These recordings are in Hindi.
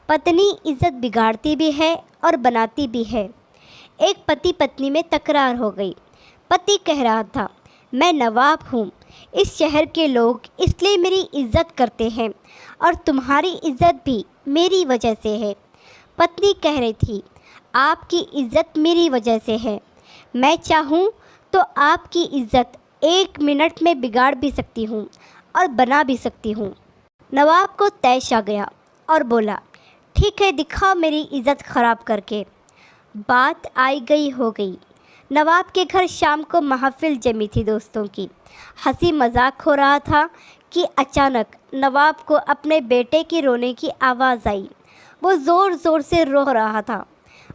पत्नी इज्जत बिगाड़ती भी है और बनाती भी है। एक पति पत्नी में तकरार हो गई। पति कह रहा था, मैं नवाब हूँ, इस शहर के लोग इसलिए मेरी इज्जत करते हैं और तुम्हारी इज्जत भी मेरी वजह से है। पत्नी कह रही थी, आपकी इज्जत मेरी वजह से है। मैं चाहूँ तो आपकी इज्जत 1 मिनट में बिगाड़ भी सकती हूँ और बना भी सकती हूँ। नवाब को तैश आ गया और बोला, ठीक है, दिखाओ मेरी इज्जत ख़राब करके। बात आई गई हो गई। नवाब के घर शाम को महफ़िल जमी थी दोस्तों की। हंसी मजाक हो रहा था कि अचानक नवाब को अपने बेटे की रोने की आवाज़ आई। वो ज़ोर ज़ोर से रो रहा था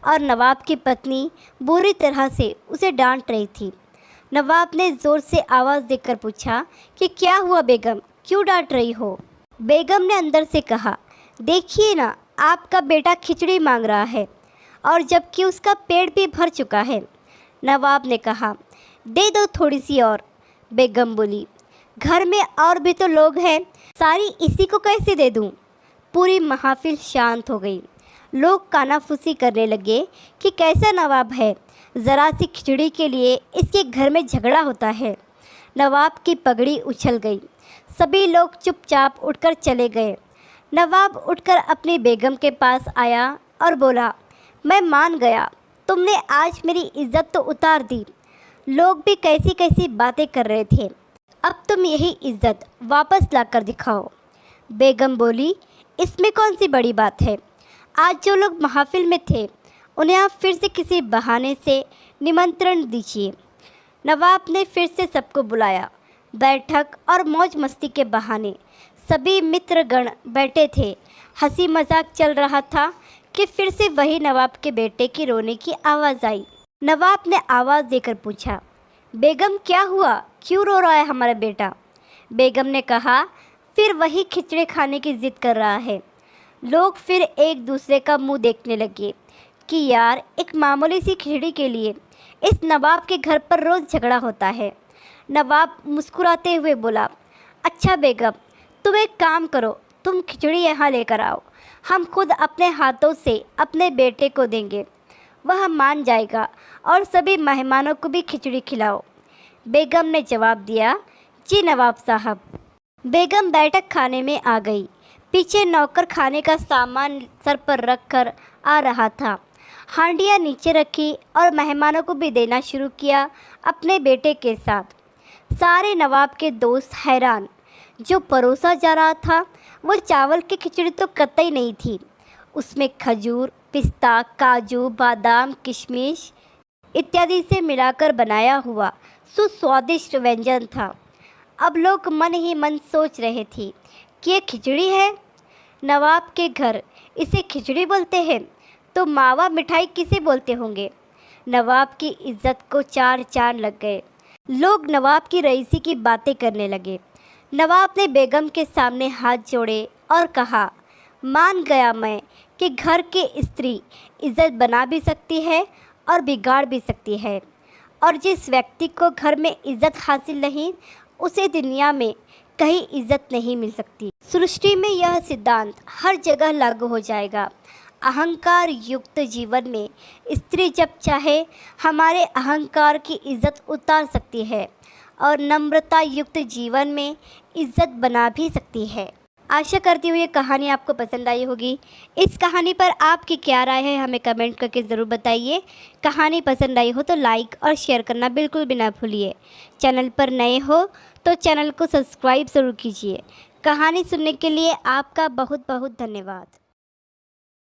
और नवाब की पत्नी बुरी तरह से उसे डांट रही थी। नवाब ने ज़ोर से आवाज़ देकर पूछा कि क्या हुआ बेगम, क्यों डांट रही हो? बेगम ने अंदर से कहा, देखिए ना, आपका बेटा खिचड़ी मांग रहा है और जबकि उसका पेट भी भर चुका है। नवाब ने कहा, दे दो थोड़ी सी और। बेगम बोली, घर में और भी तो लोग हैं, सारी इसी को कैसे दे दूं? पूरी महफिल शांत हो गई। लोग कानाफूसी करने लगे कि कैसा नवाब है, ज़रा सी खिचड़ी के लिए इसके घर में झगड़ा होता है। नवाब की पगड़ी उछल गई। सभी लोग चुपचाप उठकर चले गए। नवाब उठकर अपनी बेगम के पास आया और बोला, मैं मान गया, तुमने आज मेरी इज्जत तो उतार दी। लोग भी कैसी कैसी बातें कर रहे थे, अब तुम यही इज्जत वापस लाकर दिखाओ। बेगम बोली, इसमें कौन सी बड़ी बात है? आज जो लोग महफिल में थे उन्हें आप फिर से किसी बहाने से निमंत्रण दीजिए। नवाब ने फिर से सबको बुलाया। बैठक और मौज मस्ती के बहाने सभी मित्रगण बैठे थे। हंसी मजाक चल रहा था कि फिर से वही नवाब के बेटे की रोने की आवाज़ आई। नवाब ने आवाज़ देकर पूछा, बेगम क्या हुआ, क्यों रो रहा है हमारा बेटा? बेगम ने कहा, फिर वही खिचड़ी खाने की ज़िद कर रहा है। लोग फिर एक दूसरे का मुंह देखने लगे कि यार, एक मामूली सी खिचड़ी के लिए इस नवाब के घर पर रोज़ झगड़ा होता है। नवाब मुस्कुराते हुए बोला, अच्छा बेगम, तुम एक काम करो, तुम खिचड़ी यहाँ लेकर आओ, हम खुद अपने हाथों से अपने बेटे को देंगे, वह मान जाएगा और सभी मेहमानों को भी खिचड़ी खिलाओ। बेगम ने जवाब दिया, जी नवाब साहब। बेगम बैठक खाने में आ गई। पीछे नौकर खाने का सामान सर पर रख कर आ रहा था। हांडियाँ नीचे रखी और मेहमानों को भी देना शुरू किया अपने बेटे के साथ। सारे नवाब के दोस्त हैरान। जो परोसा जा रहा था वो चावल की खिचड़ी तो कतई नहीं थी, उसमें खजूर, पिस्ता, काजू, बादाम, किशमिश इत्यादि से मिलाकर बनाया हुआ सुस्वादिष्ट व्यंजन था। अब लोग मन ही मन सोच रहे थे कि ये खिचड़ी है। नवाब के घर इसे खिचड़ी बोलते हैं तो मावा मिठाई किसे बोलते होंगे? नवाब की इज्जत को 4 चांद लग गए। लोग नवाब की रईसी की बातें करने लगे। नवाब ने बेगम के सामने हाथ जोड़े और कहा, मान गया मैं कि घर की स्त्री इज्जत बना भी सकती है और बिगाड़ भी सकती है, और जिस व्यक्ति को घर में इज्जत हासिल नहीं उसे दुनिया में कहीं इज्जत नहीं मिल सकती। सृष्टि में यह सिद्धांत हर जगह लागू हो जाएगा। अहंकार युक्त जीवन में स्त्री जब चाहे हमारे अहंकार की इज्जत उतार सकती है और नम्रता युक्त जीवन में इज्जत बना भी सकती है। आशा करती हूँ ये कहानी आपको पसंद आई होगी। इस कहानी पर आपकी क्या राय है हमें कमेंट करके ज़रूर बताइए। कहानी पसंद आई हो तो लाइक और शेयर करना बिल्कुल भी ना भूलिए। चैनल पर नए हो तो चैनल को सब्सक्राइब ज़रूर कीजिए। कहानी सुनने के लिए आपका बहुत बहुत धन्यवाद।